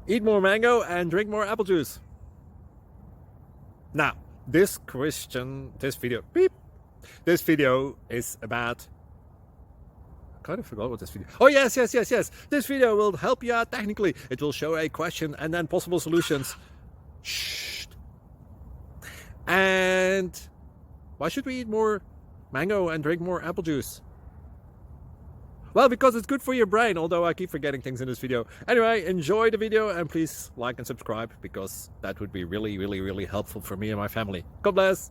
Eat more mango and drink more apple juice. Now, this video is about, I kind of forgot what this video. Oh, yes. This video will help you out technically. It will show a question and then possible solutions. Shh. And why should we eat more mango and drink more apple juice? Well, because it's good for your brain, although I keep forgetting things in this video. Anyway, enjoy the video and please like and subscribe, because that would be really helpful for me and my family. God bless!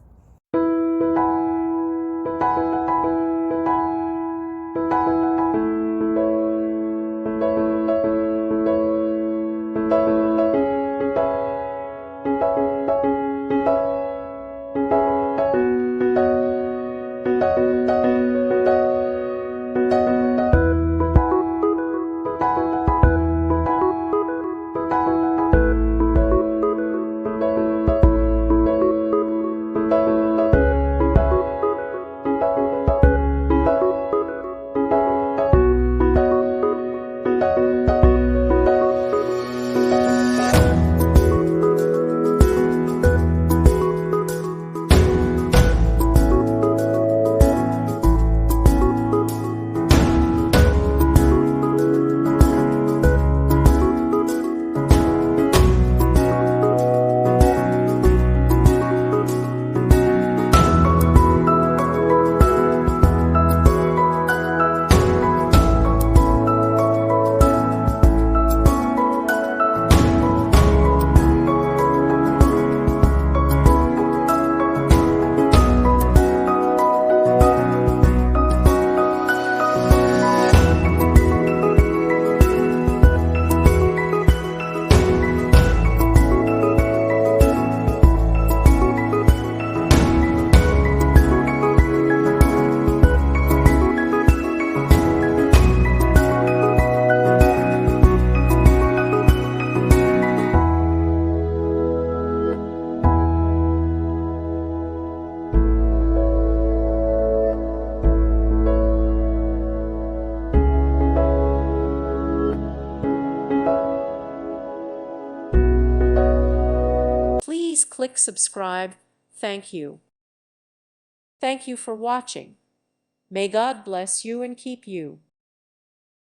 Please click subscribe. Thank you. Thank you for watching. May God bless you and keep you.